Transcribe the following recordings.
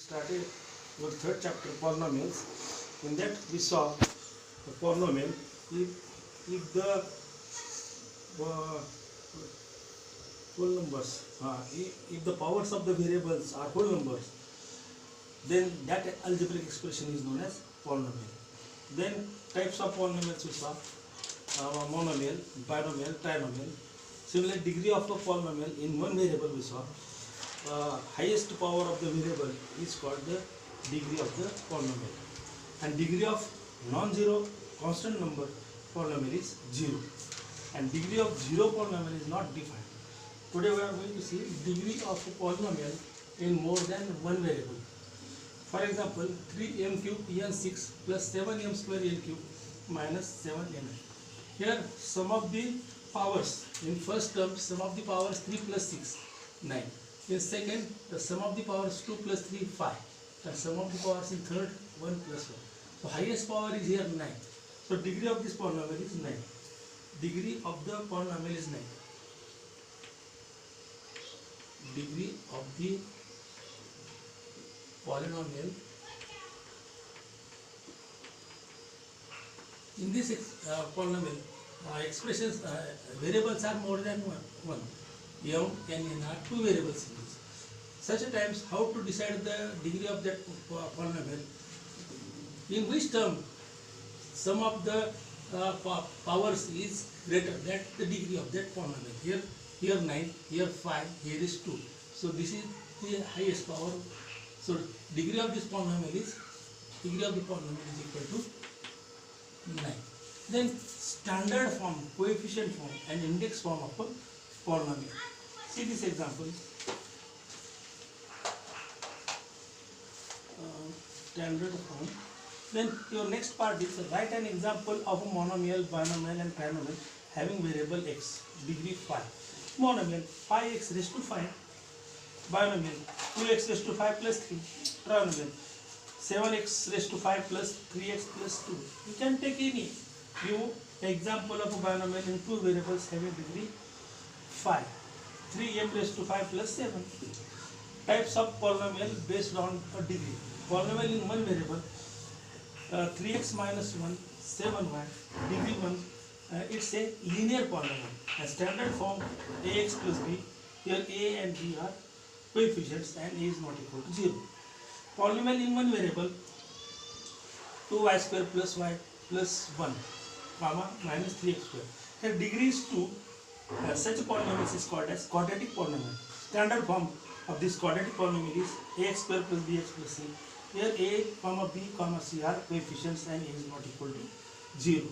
Started with third chapter polynomials. In that we saw the polynomial if the whole numbers if the powers of the variables are whole numbers, then that algebraic expression is known as polynomial. Then types of polynomials we saw monomial, binomial, trinomial. Similar degree of a polynomial in one variable we saw. Highest power of the variable is called the degree of the polynomial, and degree of non-zero constant number polynomial is 0, and degree of zero polynomial is not defined. Today we are going to see degree of a polynomial in more than one variable. For example, 3m cube n6 plus 7m square n cube minus 7n. Here sum of the powers in first term, sum of the powers 3 plus 6 9. In second, the sum of the powers 2 plus 3 5, and sum of the powers in third 1 plus 1. So highest power is here 9. So degree of this polynomial is 9. Degree of the polynomial is 9. Degree of the polynomial in this polynomial expressions variables are more than one. M, N, N are two variables in this. Such a times, how to decide the degree of that polynomial? In which term sum of the powers is greater than the degree of that polynomial. Here 9, here 5, here is 2. So this is the highest power. So degree of this polynomial is equal to 9. Then standard form, coefficient form, and index form of a polynomial. See this example. Standard form. Then your next part is write an example of a monomial, binomial, and trinomial having variable x, degree 5. Monomial 5x raised to 5. Binomial 2x raised to 5 plus 3. Trinomial 7x raised to 5 plus 3x plus 2. You can take any few example of a binomial in two variables having degree 5. 3m raised to 5 plus 7. Types of polynomial based on a degree. Polynomial in one variable 3x minus 1, 7y, degree 1. It's a linear polynomial. A standard form ax plus b. Here a and b are coefficients and a is not equal to 0. Polynomial in one variable 2y square plus y plus 1 comma minus 3x square. Here degree is 2. Such a polynomial is called as quadratic polynomial. Standard form of this quadratic polynomial is ax square plus bx plus c. Here a comma b comma c are coefficients and a is not equal to 0.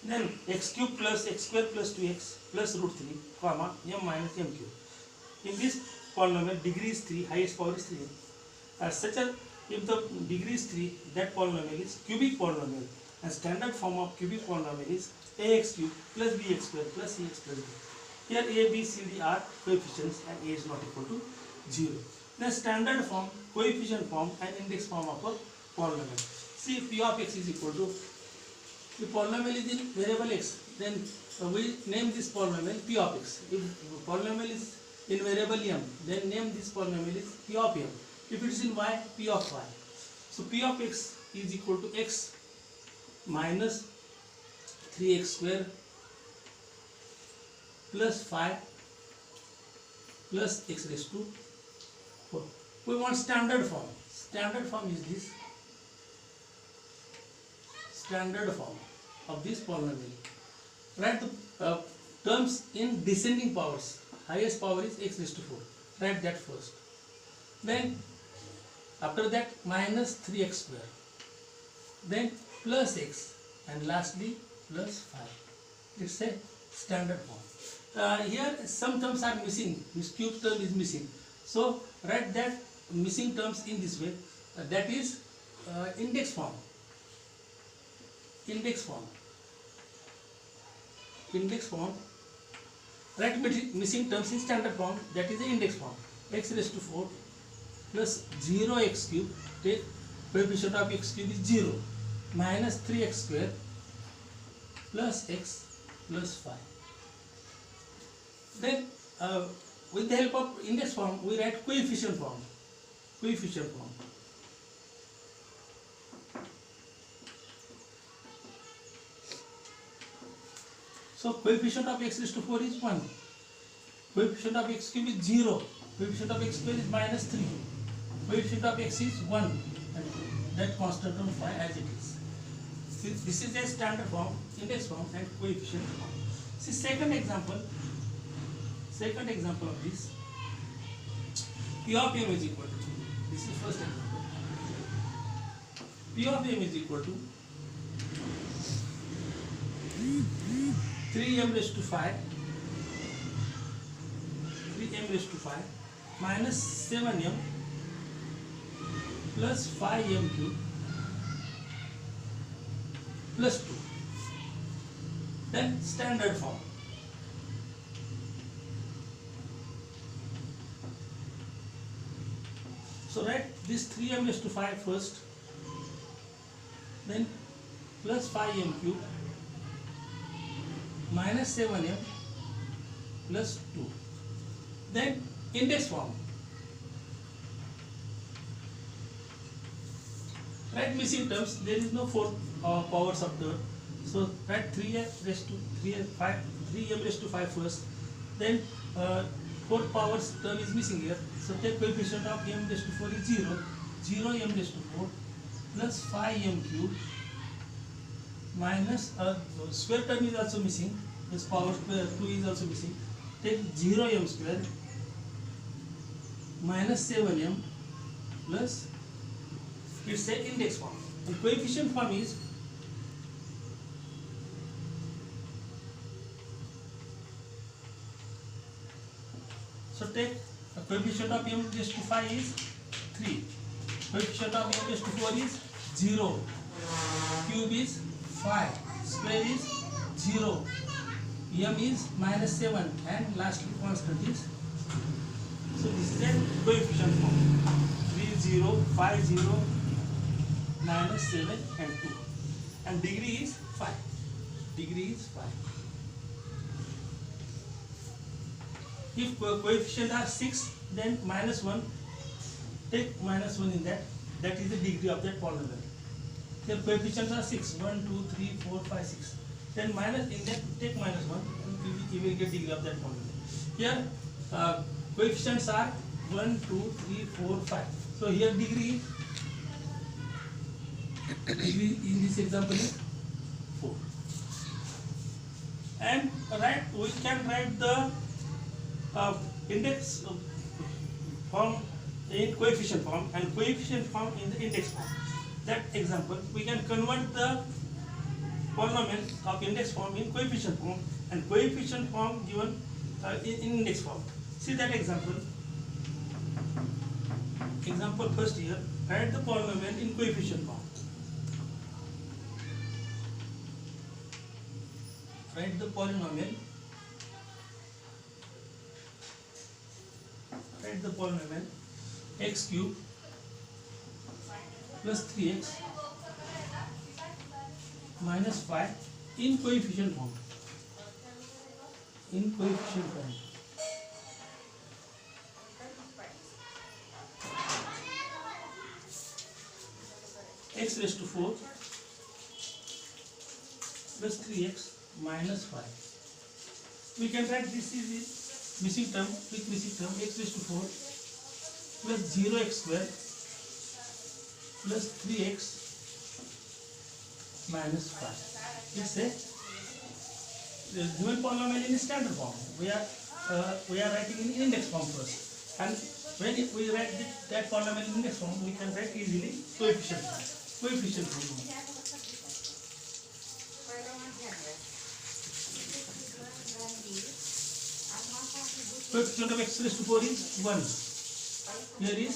Then x cube plus x square plus 2x plus root 3 comma m minus m cube. In this polynomial degree is 3, highest power is 3. If the degree is 3, that polynomial is cubic polynomial, and standard form of cubic polynomial is ax cube plus bx square plus cx plus d. Here a, b, c, d are coefficients and a is not equal to 0. Then standard form, coefficient form, and index form of a polynomial. See, p of x is equal to, the polynomial is in variable x, then we name this polynomial p of x. If polynomial is in variable m, then name this polynomial is p of m. If it is in y, p of y. So p of x is equal to x minus 3x square plus 5 plus x raised to 4. We want standard form. Standard form is this. Standard form of this polynomial. Write the terms in descending powers. Highest power is x raised to 4. Write that first. Then after that minus 3x square. Then plus x, and lastly plus 5. It's a standard form. Here some terms are missing. This cube term is missing. So write that missing terms in this way. That is index form. Index form. Index form. Write missing terms in standard form. That is the index form. X raised to 4 plus 0x cube. Take coefficient of x cube is 0 minus 3x square plus x plus 5. Then with the help of index form we write coefficient form. Coefficient form. So coefficient of x raised to 4 is 1. Coefficient of x cube is 0. Coefficient of x square is minus 3. Coefficient of x is 1. And that constant term phi as it is. See, this is a standard form, index form and coefficient form. See second example of this. P of m is equal to, this is first example. P of m is equal to 3m raised to 5 minus 7m plus 5m cube plus 2. Then standard form. So write this 3m raised to 5 first, then plus 5m cube minus 7m plus 2. Then index form. Write missing terms. There is no 4 powers of third. So write 3m raised to 5 first. Then 4 powers term is missing here. So take coefficient of m raised to 4 is 0. 0m raised to 4 plus 5m cube minus square term is also missing. This power 2 is also missing. Take 0m square minus 7m plus, it's a index form. The coefficient form is so take a coefficient of m raised to 5 is 3. Coefficient of m raised to 4 is 0. Cube is 5. Square is 0. M is minus 7 and lastly constant is. So this is a coefficient form. 3, 0, 5, 0, minus 7 and 2. And degree is 5. Degree is 5. If coefficient are 6, then minus 1, take minus 1 in that. That is the degree of that polynomial. Here coefficients are 6, 1, 2, 3, 4, 5, 6. Then minus in that, take minus 1 and you will get degree of that polynomial. Here coefficients are 1, 2, 3, 4, 5. So here degree in this example is 4. And we can write the index form in coefficient form and coefficient form in the index form. That example, we can convert the polynomial of index form in coefficient form and coefficient form given in index form. See that example. Example first here, write the polynomial in coefficient form. Write the polynomial. Write the polynomial x cube plus 3x minus 5 in coefficient form. In coefficient form. X raised to 4 plus 3x minus 5. We can write this is the missing term, with missing term x raised to 4 plus 0x square plus 3x minus 5. It's a given polynomial in standard form. We are writing in index form first, and when we write that polynomial in index form, we can write easily coefficient form. Coefficient form. Coefficient of x raised to 4 is 1. Here is,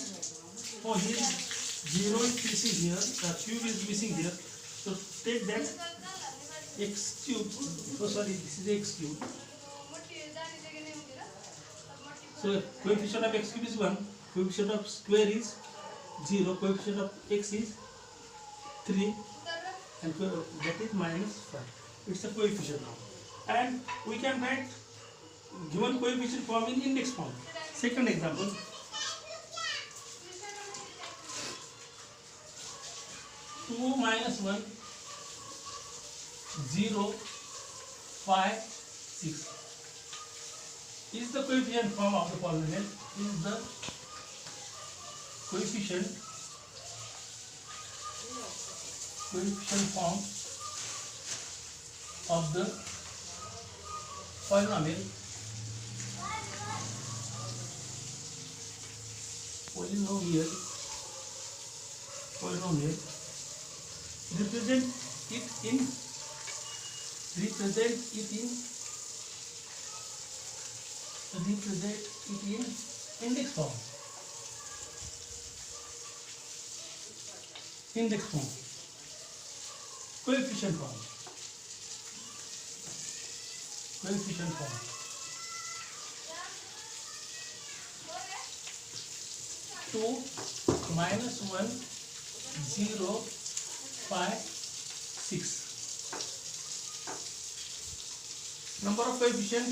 here 0 is missing here, the cube is missing here. So take that x cube, this is x cube. So coefficient of x cube is 1, coefficient of square is 0, coefficient of x is 3 and that is minus 5. It's a coefficient form. And we can write given coefficient form in index form. Second example. Two minus 1, 0, 5 6 is the coefficient form of the polynomial, is the coefficient form of the polynomial represent it in index form. Coefficient form 2 minus 1 0 5 6. Number of coefficient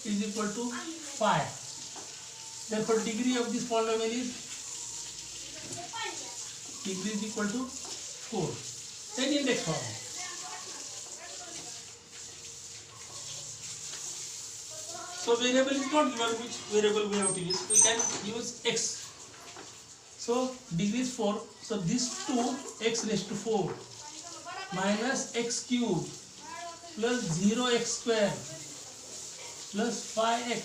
is equal to 5. Therefore degree of this polynomial is equal to 4. Then index form. So variable is not given, which variable we have to use. We can use x. So degree is 4. So this 2 x raised to 4 minus x cube plus 0x square plus 5x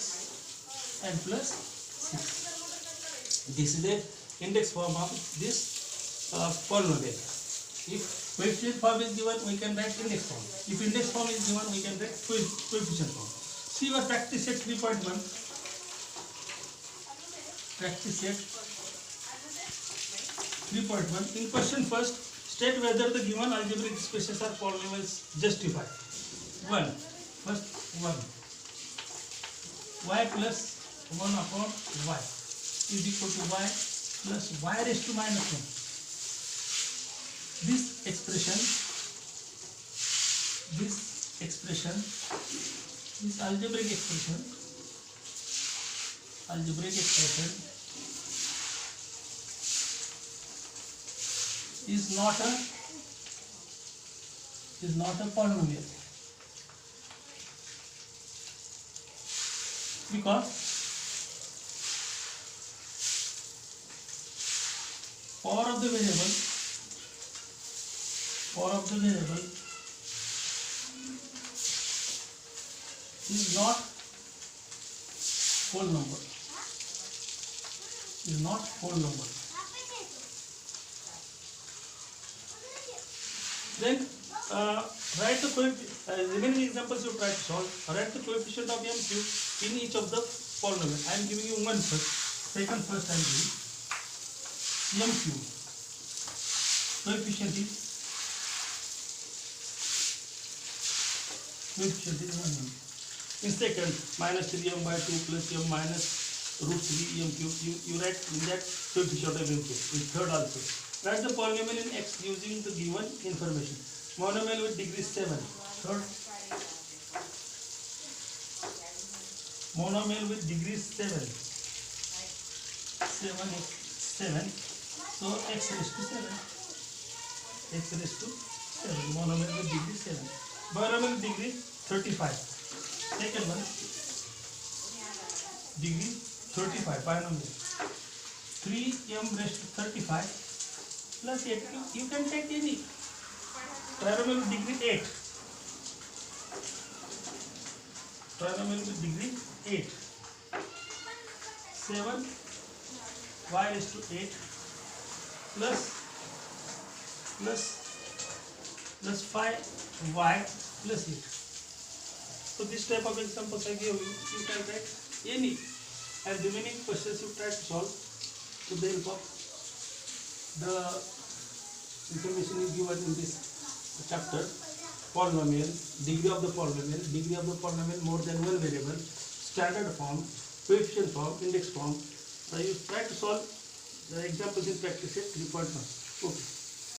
and plus 6. This is the index form of this polynomial. If coefficient form is given, we can write index form. If index form is given, we can write coefficient form. See your practice set 3.1. Practice set 3.1. In question first, state whether the given algebraic expressions or polynomials justify. 1. First 1. Y plus 1 upon y is equal to y plus y raised to minus 1. This algebraic expression is not a polynomial, because power of the variable is not whole number. Then write the remaining examples you try to solve. Write the coefficient of m cube in each of the polynomial. I am giving you one first. Second first I am giving m cube. Coefficient is 1m. In second, minus 3m by 2 plus m minus root 3 m cube. You write in that coefficient of m cube. In third also. Write the polynomial in x using the given information. Monomial with degree 7. Third, monomial with degree 7. 7. So x raised to 7. Monomial with degree 7. Binomial with degree 35. Second one, degree 35. Binomial 3m raised to 35 plus 8. You can take any. Trinomial with degree 8. Trinomial with degree 8. 7 y raised to 8 plus 5y plus 8. So this type of examples I gave you, you can write any, and remaining questions you try to solve with the help of the information is given in this chapter. Polynomial, degree of the polynomial more than one variable, standard form, coefficient form, index form. You try to solve the examples in practice set 3.1. Okay.